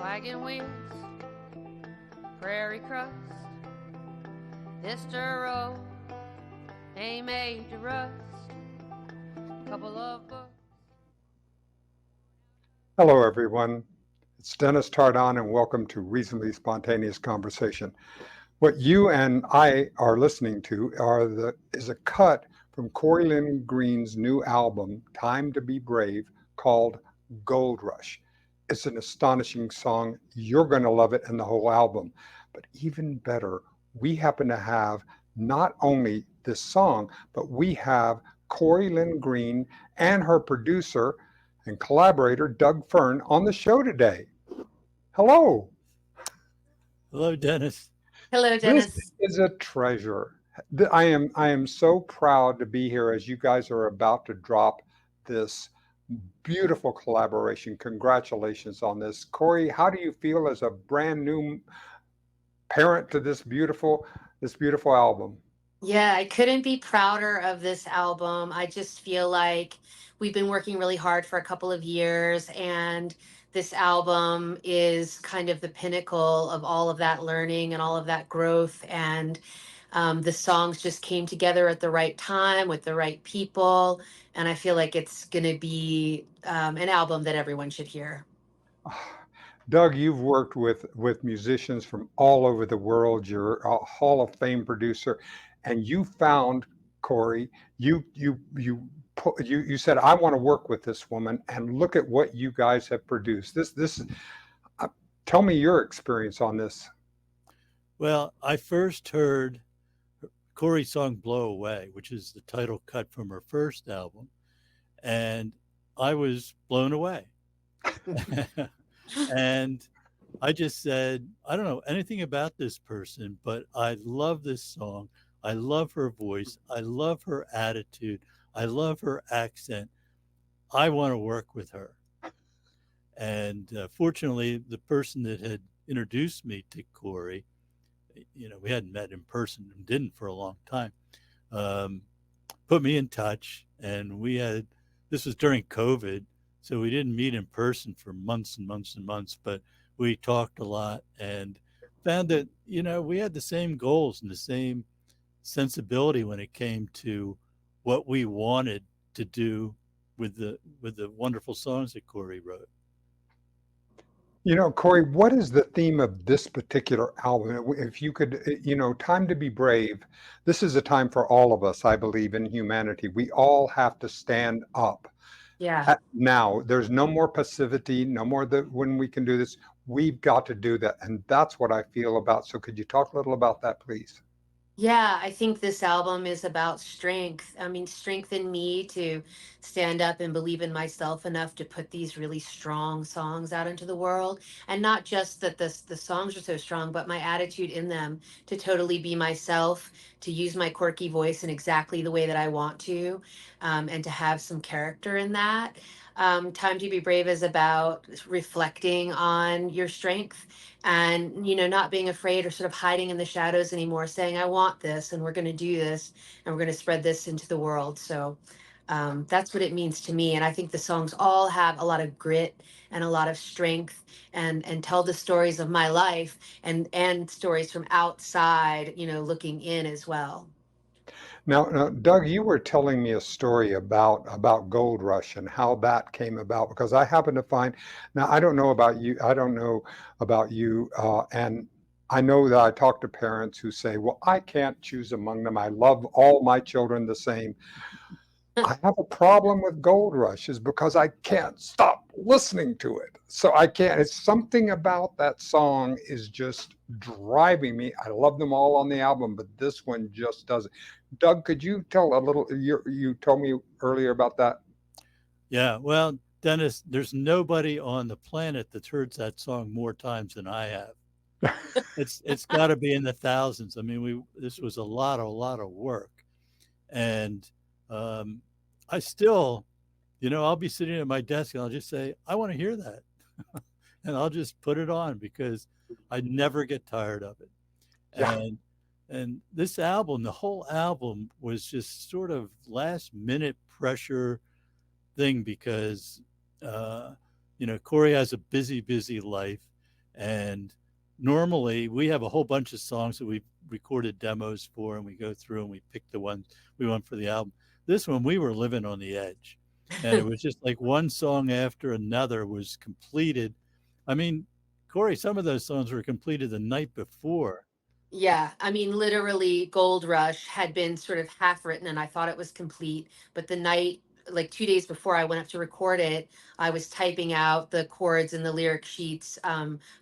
wagon wheels, prairie crust. This dirt road ain't made to rust. Couple of books. Hello, everyone. It's Dennis Tardan, and welcome to Reasonably Spontaneous Conversation. What you and I are listening to is a cut from Corrie Lynn Green's new album, Time to Be Brave, called Gold Rush. It's an astonishing song. You're going to love it and the whole album. But even better, we happen to have not only this song, but we have Corrie Lynn Green and her producer and collaborator, Doug Fearn, on the show today. Hello. Hello, Dennis. Hello, This Dennis. is a treasure. I am so proud to be here as you guys are about to drop this beautiful collaboration. Congratulations on this. Corrie, how do you feel as a brand new parent to this beautiful album? Yeah, I couldn't be prouder of this album. I just feel like we've been working really hard for a couple of years, and this album is kind of the pinnacle of all of that learning and all of that growth. And the songs just came together at the right time with the right people. And I feel like it's going to be an album that everyone should hear. Doug, you've worked with musicians from all over the world. You're a Hall of Fame producer, and you found Corrie. You said, I want to work with this woman, and look at what you guys have produced. Tell me your experience on this. Well, I first heard Corrie's song Blow Away, which is the title cut from her first album, and I was blown away. And I just said, I don't know anything about this person, but I love this song. I love her voice. I love her attitude. I love her accent. I want to work with her. And fortunately, the person that had introduced me to Corrie, we hadn't met in person and didn't for a long time, put me in touch. And this was during COVID, so we didn't meet in person for months and months and months, but we talked a lot and found that, we had the same goals and the same sensibility when it came to what we wanted to do with the wonderful songs that Corrie wrote. Corrie, what is the theme of this particular album? If you could, Time to Be Brave, this is a time for all of us, I believe, in humanity. We all have to stand up. Yeah. Now, there's no more passivity, no more when we can do this. We've got to do that. And that's what I feel about. So could you talk a little about that, please? Yeah, I think this album is about strength. I mean, strength in me to stand up and believe in myself enough to put these really strong songs out into the world. And not just that the songs are so strong, but my attitude in them to totally be myself, to use my quirky voice in exactly the way that I want to, and to have some character in that. Time to Be Brave is about reflecting on your strength and not being afraid or sort of hiding in the shadows anymore, saying I want this and we're going to do this and we're going to spread this into the world. So that's what it means to me. And I think the songs all have a lot of grit and a lot of strength and tell the stories of my life and stories from outside, looking in as well. Now, Doug, you were telling me a story about Gold Rush and how that came about, because I happen to find, now I don't know about you, and I know that I talk to parents who say, well, I can't choose among them. I love all my children the same. I have a problem with Gold Rush is because I can't stop listening to it. So I can't. It's something about that song is just driving me. I love them all on the album, but this one just doesn't. Doug, could you tell a little? You told me earlier about that. Yeah, well, Dennis, there's nobody on the planet that's heard that song more times than I have. It's got to be in the thousands. I mean, this was a lot of work, and I still, I'll be sitting at my desk and I'll just say, I want to hear that. And I'll just put it on because I never get tired of it. Yeah. And this album, the whole album was just sort of last minute pressure thing because, Corrie has a busy life. And normally we have a whole bunch of songs that we've recorded demos for, and we go through and we pick the ones we want for the album. This one, we were living on the edge. And it was just like one song after another was completed. I mean, Corey, some of those songs were completed the night before. Yeah, I mean, literally, Gold Rush had been sort of half written and I thought it was complete. But the night, like 2 days before I went up to record it, I was typing out the chords and the lyric sheets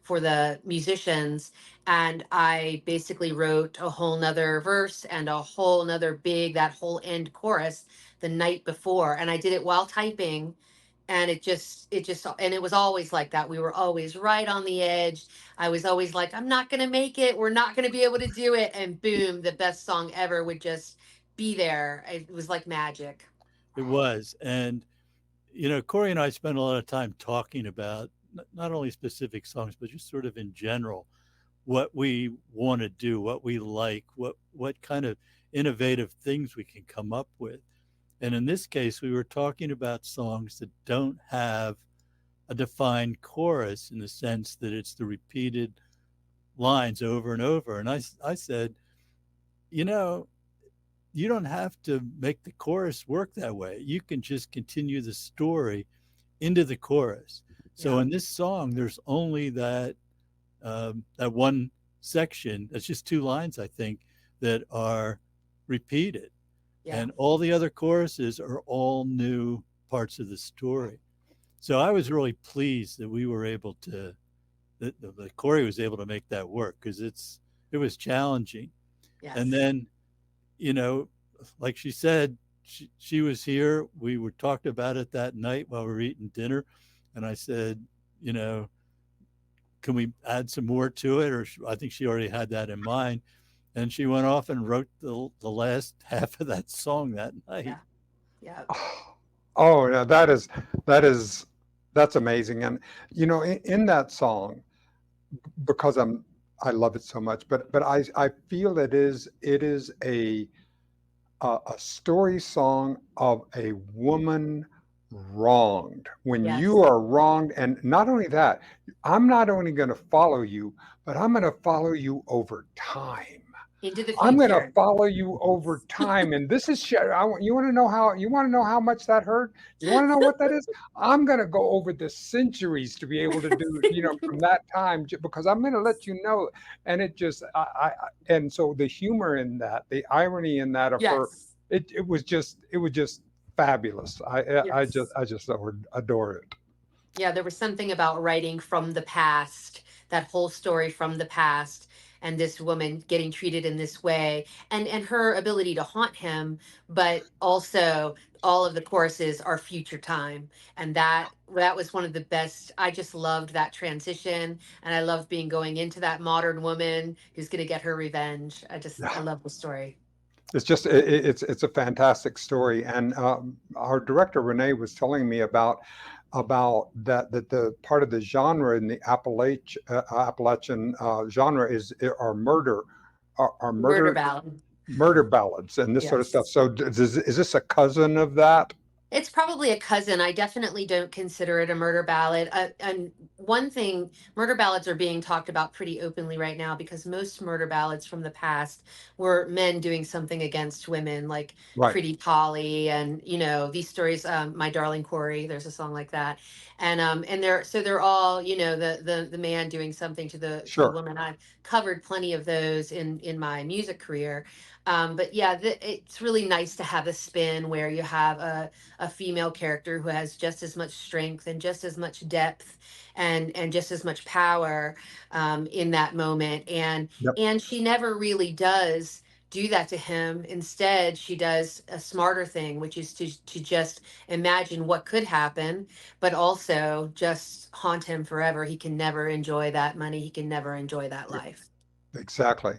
for the musicians. And I basically wrote a whole nother verse and a whole nother that whole end chorus the night before. And I did it while typing, and and it was always like that. We were always right on the edge. I was always like, I'm not going to make it, we're not going to be able to do it, and boom, the best song ever would just be there. It was like magic. It was. And, Corey and I spent a lot of time talking about not only specific songs, but just sort of in general, what we want to do, what we like, what kind of innovative things we can come up with. And in this case, we were talking about songs that don't have a defined chorus in the sense that it's the repeated lines over and over. And I said, you know, you don't have to make the chorus work that way. You can just continue the story into the chorus. So Yeah. in this song, there's only that one section. That's just two lines, I think, that are repeated, Yeah. and all the other choruses are all new parts of the story. So I was really pleased that we were able to that Corey was able to make that work, because it was challenging. And Yes. then, you know, like she said, she was here. We were talked about it that night while we were eating dinner, and I said, you know, can we add some more to it? Or I think she already had that in mind, and she went off and wrote the last half of that song that night. Yeah. Yeah. Oh, yeah, that is that's amazing. And in that song, because I love it so much, but I feel it is a story song of a woman wronged. When you Yes. are wronged, and not only that, I'm not only going to follow you, but I'm going to follow you over time. Into the I'm going to future. follow you over time. And this is you want to know how much that hurt? You want to know what that is? I'm going to go over the centuries to be able to do, from that time, because I'm going to let you know. And it just, and so the humor in that, the irony in that of her, Yes. it was just fabulous. Yes. I just adore it. Yeah, there was something about writing from the past, that whole story from the past, and this woman getting treated in this way, and her ability to haunt him, but also all of the choruses are future time. And that was one of the best. I just loved that transition, and I loved being going into that modern woman who's going to get her revenge. I Yeah. love the story. It's just it's a fantastic story, and our director Renee was telling me about that the part of the genre in the Appalachian genre are murder are Murder murder ballad. murder ballads and this sort of stuff. Yes. So is this a cousin of that? It's probably a cousin. I definitely don't consider it a murder ballad. And one thing, murder ballads are being talked about pretty openly right now, because most murder ballads from the past were men doing something against women, like Right. Pretty Polly, and these stories. My Darling Corey, there's a song like that, and they're all the man doing something to the Sure. woman. I've covered plenty of those in my music career. But yeah, it's really nice to have a spin where you have a female character who has just as much strength and just as much depth and just as much power in that moment, Yep. and she never really does do that to him. Instead, she does a smarter thing, which is to just imagine what could happen, but also just haunt him forever. He can never enjoy that money, he can never enjoy that life. Exactly.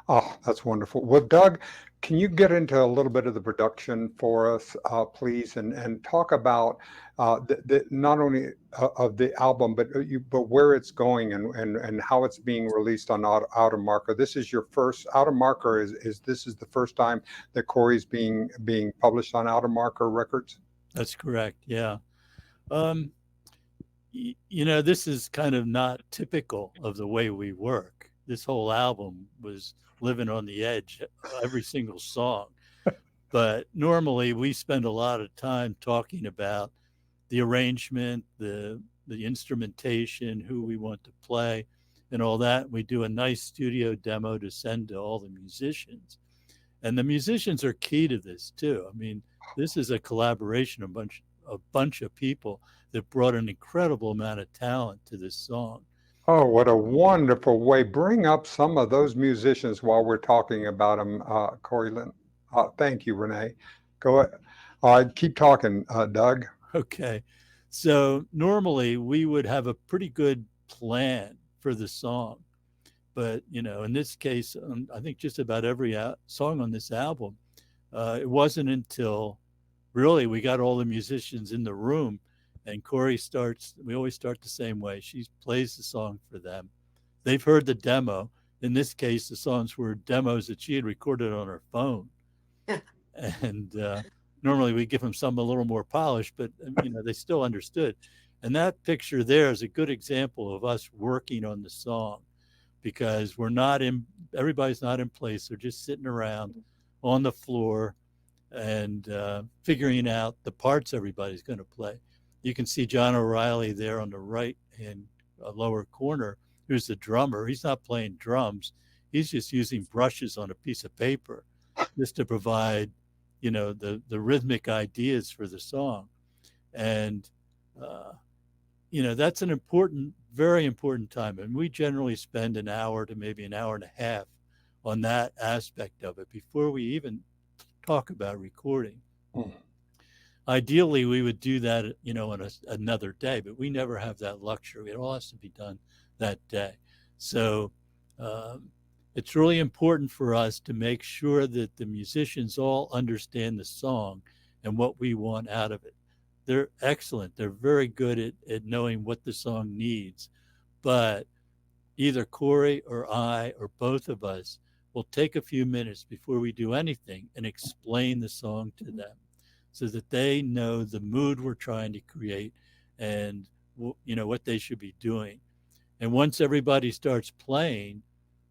Oh, that's wonderful. Well, Doug, can you get into a little bit of the production for us, please, and talk about not only of the album, but where it's going and how it's being released on Outer Marker. This is your first Outer Marker. Is this is the first time that Corey's being published on Outer Marker Records? That's correct. Yeah. Um, This is kind of not typical of the way we work. This whole album was living on the edge, every single song. But normally we spend a lot of time talking about the arrangement, the instrumentation, who we want to play, and all that. We do a nice studio demo to send to all the musicians. And the musicians are key to this too. I mean, this is a collaboration, a bunch of people that brought an incredible amount of talent to this song. Oh, what a wonderful way. Bring up some of those musicians while we're talking about them, Corrie Lynn. Thank you, Renee. Go ahead. Keep talking, Doug. Okay. So normally we would have a pretty good plan for the song. But, in this case, I think just about every song on this album, it wasn't until really we got all the musicians in the room and we always start the same way. She plays the song for them. They've heard the demo. In this case, the songs were demos that she had recorded on her phone. And normally we give them some a little more polished, but they still understood. And that picture there is a good example of us working on the song, because everybody's not in place. They're just sitting around on the floor and figuring out the parts everybody's going to play. You can see John O'Reilly there on the right hand lower corner, who's the drummer. He's not playing drums. He's just using brushes on a piece of paper just to provide, the rhythmic ideas for the song. And, that's an very important time. And we generally spend an hour to maybe an hour and a half on that aspect of it before we even talk about recording. Ideally, we would do that, on another day, but we never have that luxury. It all has to be done that day. So it's really important for us to make sure that the musicians all understand the song and what we want out of it. They're excellent. They're very good at knowing what the song needs. But either Corrie or I or both of us will take a few minutes before we do anything and explain the song to them so that they know the mood we're trying to create and, what they should be doing. And once everybody starts playing,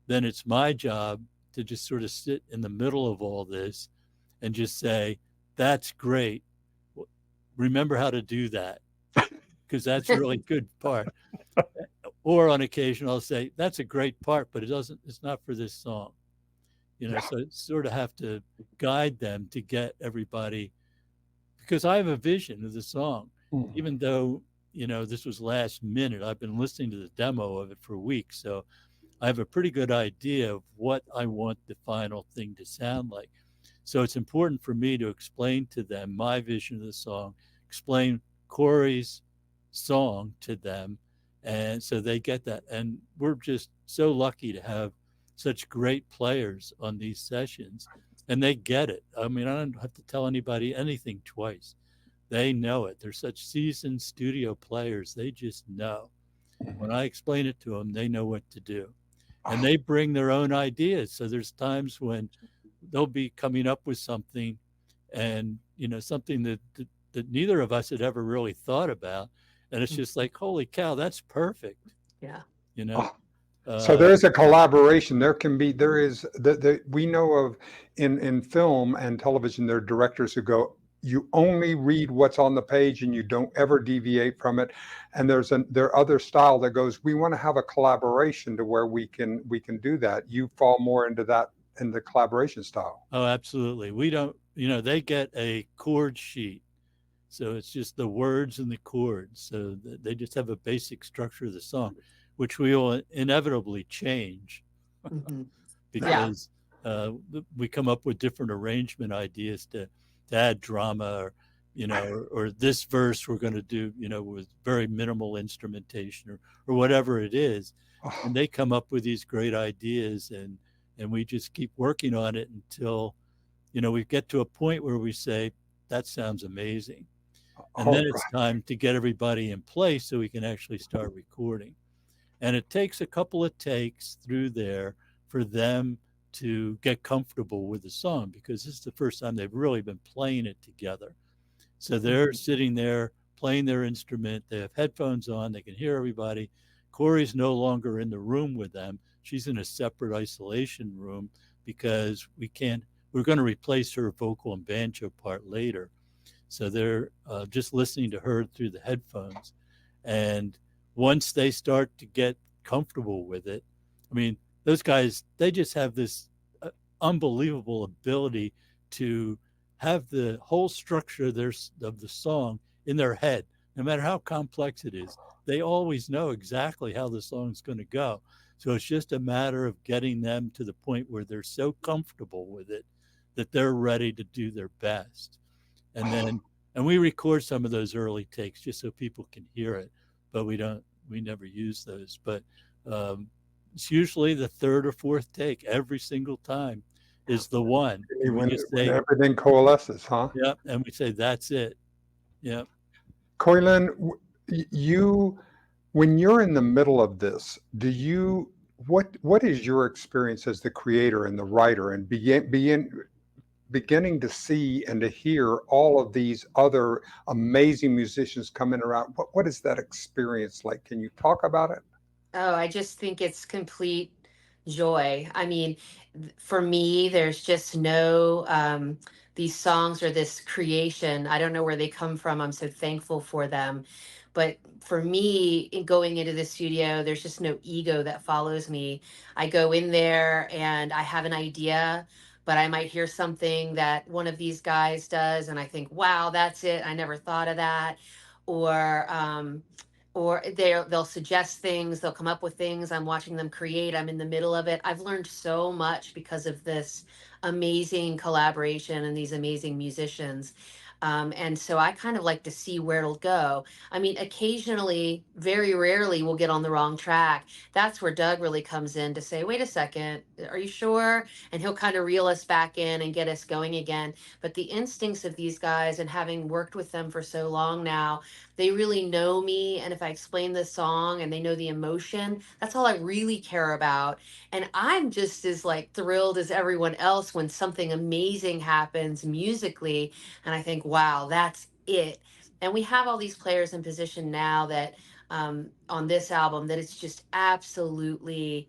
then it's my job to just sort of sit in the middle of all this and just say, that's great. Remember how to do that, because that's a really good part. Or on occasion, I'll say, that's a great part, but it's not for this song. So sort of have to guide them to get everybody, because I have a vision of the song, even though, this was last minute. I've been listening to the demo of it for weeks. So I have a pretty good idea of what I want the final thing to sound like. So it's important for me to explain to them my vision of the song, explain Corrie's song to them, and so they get that. And we're just so lucky to have such great players on these sessions, and they get it. I mean, I don't have to tell anybody anything twice. They know it. They're such seasoned studio players. They just know. When I explain it to them, they know what to do. And they bring their own ideas. So there's times when they'll be coming up with something, and something that neither of us had ever really thought about, and it's just like, holy cow, that's perfect. Yeah. So there's a collaboration. There is we know of in film and television, there are directors who go, you only read what's on the page and you don't ever deviate from it. And there are other style that goes, we want to have a collaboration to where we can do that. You fall more into that, in the collaboration style. Oh, absolutely. We don't, they get a chord sheet. So it's just the words and the chords. So they just have a basic structure of the song, which we will inevitably change because we come up with different arrangement ideas to add drama, or this verse we're going to do, with very minimal instrumentation or whatever it is. And they come up with these great ideas, and we just keep working on it until, we get to a point where we say, that sounds amazing. And then it's time to get everybody in place so we can actually start recording. And it takes a couple of takes through there for them to get comfortable with the song, because this is the first time they've really been playing it together. So they're sitting there playing their instrument. They have headphones on. They can hear everybody. Corrie's no longer in the room with them. She's in a separate isolation room because we're going to replace her vocal and banjo part later. So they're just listening to her through the headphones. And once they start to get comfortable with it, I mean, those guys, they just have this unbelievable ability to have the whole structure of the song in their head, no matter how complex it is. They always know exactly how the song's going to go. So it's just a matter of getting them to the point where they're so comfortable with it that they're ready to do their best. And we record some of those early takes just so people can hear it, but we never use those. But it's usually the third or fourth take every single time is the one. When everything coalesces, huh? Yeah, and we say, that's it. Yeah. Corrie Lynn, when you're in the middle of this, what is your experience as the creator and the writer, and beginning to see and to hear all of these other amazing musicians coming around? What is that experience like? Can you talk about it? Oh, I just think it's complete joy. I mean, for me, there's just no, these songs or this creation. I don't know where they come from. I'm so thankful for them. But for me, in going into the studio, there's just no ego that follows me. I go in there and I have an idea, but I might hear something that one of these guys does, and I think, wow, that's it. I never thought of that. Or, or they'll suggest things, they'll come up with things, I'm watching them create, I'm in the middle of it. I've learned so much because of this amazing collaboration and these amazing musicians. And so I kind of like to see where it'll go. I mean, occasionally, very rarely, we'll get on the wrong track. That's where Doug really comes in to say, wait a second, are you sure? And he'll kind of reel us back in and get us going again. But the instincts of these guys, and having worked with them for so long now, they really know me. And if I explain the song and they know the emotion, that's all I really care about. And I'm just as like thrilled as everyone else when something amazing happens musically. And I think, wow, that's it. And we have all these players in position now that on this album that it's just absolutely,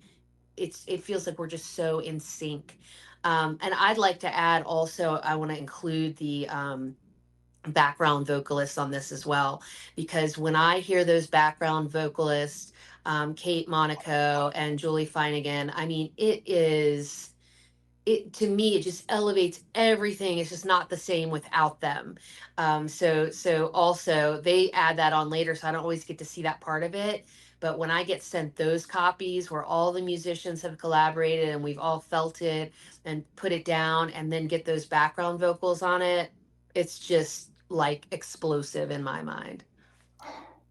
it feels like we're just so in sync. And I'd like to add also, I want to include the background vocalists on this as well, because when I hear those background vocalists, Kate Monaco and Julie Finnegan, I mean, it to me, it just elevates everything. It's just not the same without them. So also they add that on later, so I don't always get to see that part of it. But when I get sent those copies where all the musicians have collaborated and we've all felt it and put it down, and then get those background vocals on it, it's just like explosive in my mind.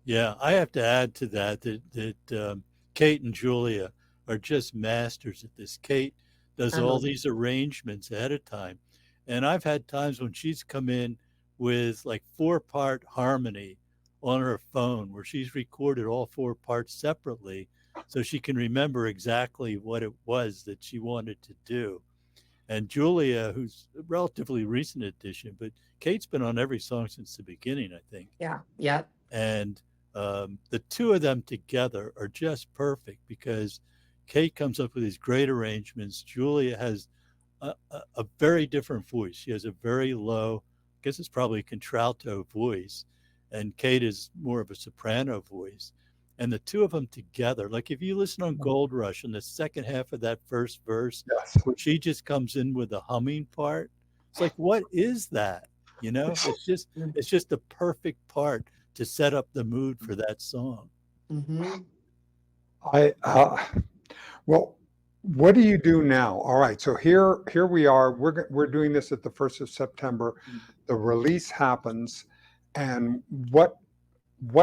Yeah, I have to add to that Kate and Julia are just masters at this. Kate does all these arrangements ahead of time. And I've had times when she's come in with like 4-part harmony on her phone where she's recorded all 4 parts separately so she can remember exactly what it was that she wanted to do. And Julia, who's a relatively recent addition, but Kate's been on every song since the beginning, I think. Yeah. Yep. And the two of them together are just perfect because Kate comes up with these great arrangements. Julia has a very different voice. She has a very low, I guess it's probably a contralto voice, and Kate is more of a soprano voice. And the two of them together, like if you listen on Gold Rush in the second half of that first verse, yes, where she just comes in with the humming part, it's like, what is that? You know, it's just the perfect part to set up the mood for that song. Mm-hmm. Well, what do you do now? All right, so here we are. We're doing this at the 1st of September. The release happens, and what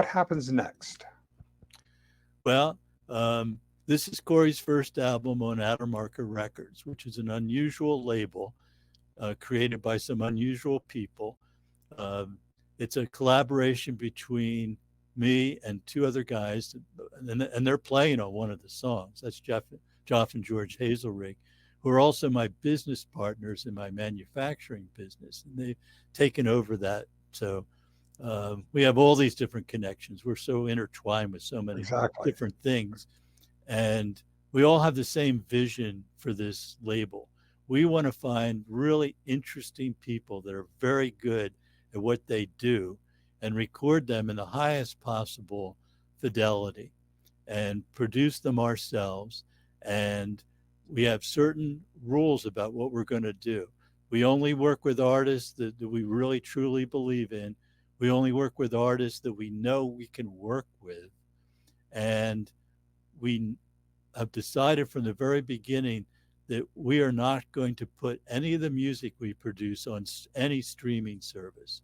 happens next? Well, this is Corrie's first album on Outermarker Records, which is an unusual label created by some unusual people. It's a collaboration between me and 2 other guys, and they're playing on one of the songs. That's Joff and George Hazelrig, who are also my business partners in my manufacturing business, and they've taken over that. So We have all these different connections. We're so intertwined with so many Exactly. different things. And we all have the same vision for this label. We want to find really interesting people that are very good at what they do and record them in the highest possible fidelity and produce them ourselves. And we have certain rules about what we're going to do. We only work with artists that we really truly believe in. We only work with artists that we know we can work with. And we have decided from the very beginning that we are not going to put any of the music we produce on any streaming service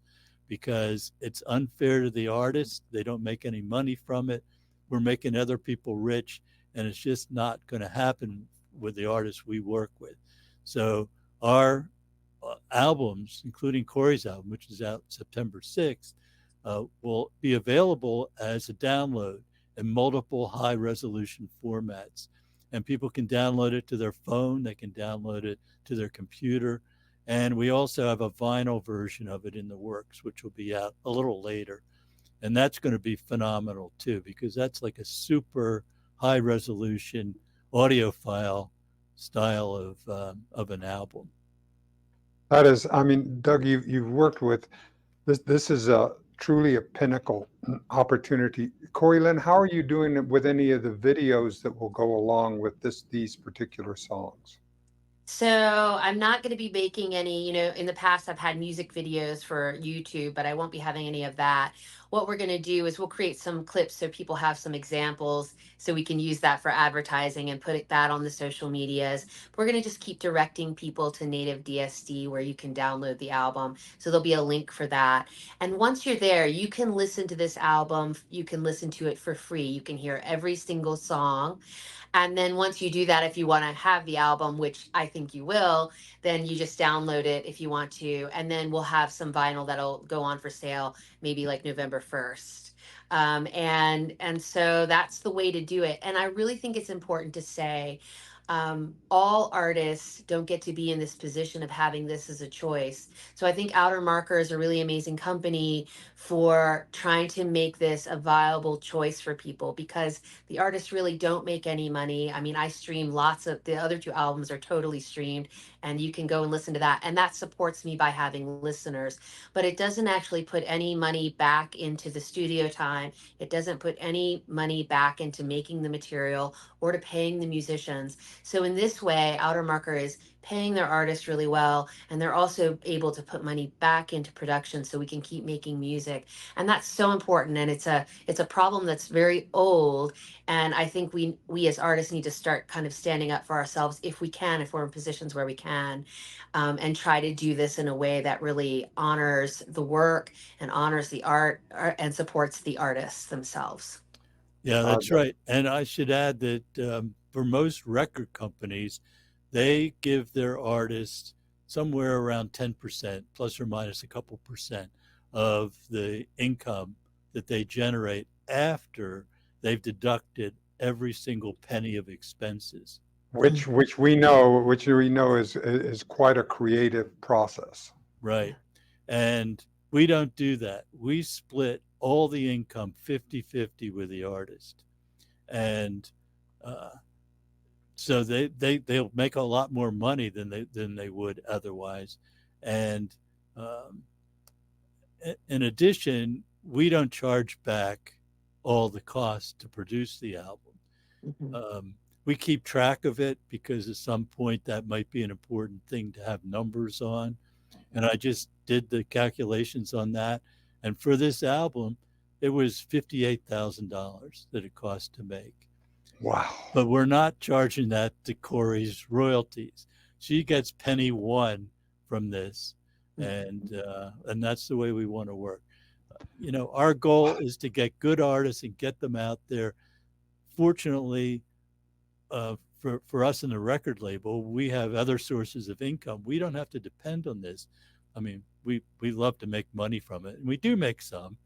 because it's unfair to the artists. They don't make any money from it. We're making other people rich, and it's just not going to happen with the artists we work with. So our albums, including Corey's album, which is out September 6th, will be available as a download in multiple high resolution formats. And people can download it to their phone, they can download it to their computer. And we also have a vinyl version of it in the works, which will be out a little later. And that's going to be phenomenal too, because that's like a super high resolution audiophile style of an album. That is, I mean, Doug, you've worked with this. This is a truly a pinnacle opportunity. Corrie Lynn, how are you doing with any of the videos that will go along with these particular songs? So I'm not going to be making any, in the past I've had music videos for YouTube, but I won't be having any of that. What we're going to do is we'll create some clips so people have some examples so we can use that for advertising and put that on the social medias. We're going to just keep directing people to NativeDSD where you can download the album. So there'll be a link for that. And once you're there, you can listen to this album. You can listen to it for free. You can hear every single song. And then once you do that, if you want to have the album, which I think you will, then you just download it if you want to. And then we'll have some vinyl that'll go on for sale maybe like November 1st. And so that's the way to do it. And I really think it's important to say all artists don't get to be in this position of having this as a choice. So I think Outer Marker is a really amazing company for trying to make this a viable choice for people because the artists really don't make any money. I mean, I stream lots of the other two albums are totally streamed and you can go and listen to that. And that supports me by having listeners, but it doesn't actually put any money back into the studio time. It doesn't put any money back into making the material or to paying the musicians. So in this way, Outer Marker is paying their artists really well, and they're also able to put money back into production so we can keep making music. And that's so important. And it's a problem that's very old. And I think we as artists need to start kind of standing up for ourselves if we can, if we're in positions where we can, and try to do this in a way that really honors the work and honors the art and supports the artists themselves. Yeah, that's right. And I should add that for most record companies, they give their artists somewhere around 10%, plus or minus a couple percent of the income that they generate after they've deducted every single penny of expenses. Which we know is quite a creative process. Right. And we don't do that. We split all the income 50-50 with the artist. And uh, so they'll make a lot more money than they would otherwise. And in addition, we don't charge back all the costs to produce the album. We keep track of it because at some point that might be an important thing to have numbers on. And I just did the calculations on that. And for this album, it was $58,000 that it cost to make. Wow. But we're not charging that to Corey's royalties. She gets penny one from this. And that's the way we want to work. Our goal is to get good artists and get them out there. Fortunately, for us in the record label, we have other sources of income. We don't have to depend on this. I mean, we love to make money from it, and we do make some.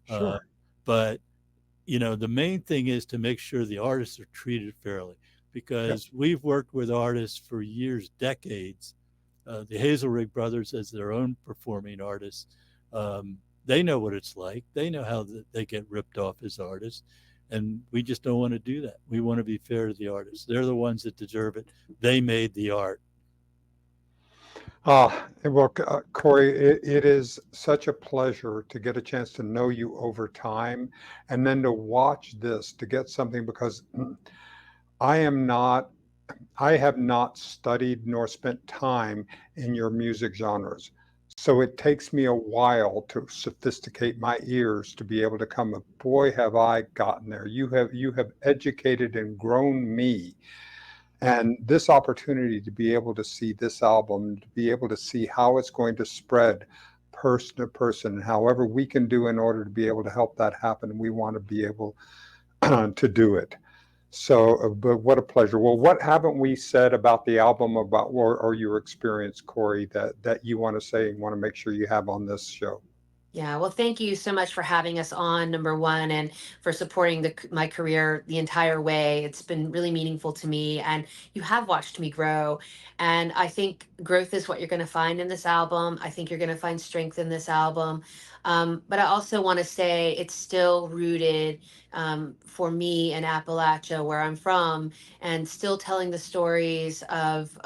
Sure. But the main thing is to make sure the artists are treated fairly, because we've worked with artists for years, decades. The Hazelrig brothers as their own performing artists They know what it's like. They know how they get ripped off as artists. And we just don't want to do that. We want to be fair to the artists. They're the ones that deserve it. They made the art. Well, Corrie, it is such a pleasure to get a chance to know you over time and then to watch this, to get something, because I am not, I have not studied nor spent time in your music genres. So it takes me a while to sophisticate my ears to be able to come up. Boy, have I gotten there. You have educated and grown me. And this opportunity to be able to see this album, to be able to see how it's going to spread person to person, however we can do in order to be able to help that happen, we want to be able to do it. So, but what a pleasure. Well, what haven't we said about the album, about or your experience, Corrie, that you want to say and want to make sure you have on this show? Yeah, well, thank you so much for having us on, number one, and for supporting my career the entire way. It's been really meaningful to me, and you have watched me grow. And I think growth is what you're going to find in this album. I think you're going to find strength in this album. But I also want to say it's still rooted for me in Appalachia, where I'm from, and still telling the stories of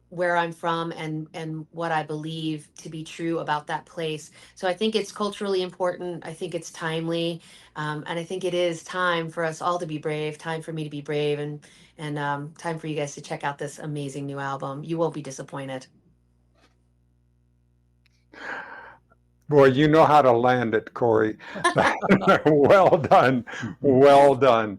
where I'm from and what I believe to be true about that place. So I think it's culturally important. I think it's timely, and I think it is time for us all to be brave. Time for me to be brave, and time for you guys to check out this amazing new album. You won't be disappointed. Boy, you know how to land it, Corrie. Well done. Well done.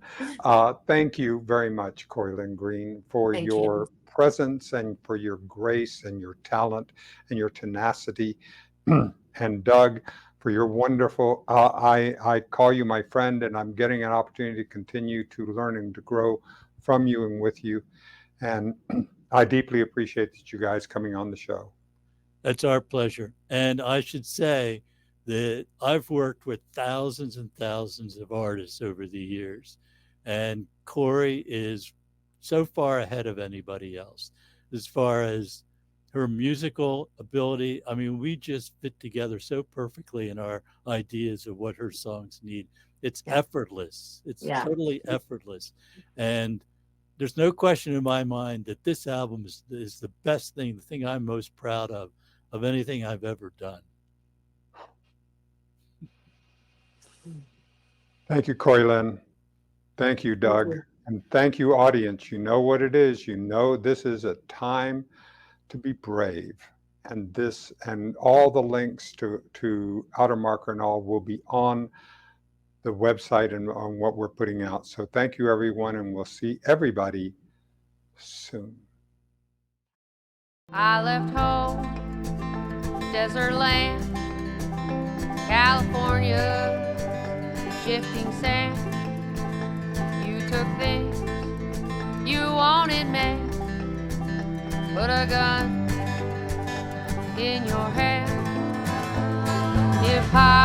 Thank you very much, Corrie Lynn Green, for Thank your you. presence and for your grace and your talent and your tenacity. And Doug, for your wonderful, I call you my friend, and I'm getting an opportunity to continue to learn and to grow from you and with you. And I deeply appreciate that you guys coming on the show. That's our pleasure. And I should say that I've worked with thousands and thousands of artists over the years. And Corrie is so far ahead of anybody else as far as her musical ability. I mean, we just fit together so perfectly in our ideas of what her songs need. It's Yeah. effortless. It's Yeah. totally effortless. And there's no question in my mind that this album is the best thing, the thing I'm most proud of anything I've ever done. Thank you, Corrie Lynn. Thank you, Thank Doug. you. And thank you, audience. You know what it is. You know this is a time to be brave. And this and all the links to Outer Marker and all will be on the website and on what we're putting out. So thank you, everyone, and we'll see everybody soon. I left home, desert land, California, shifting sand. You took things you wanted, man, put a gun in your hand. If I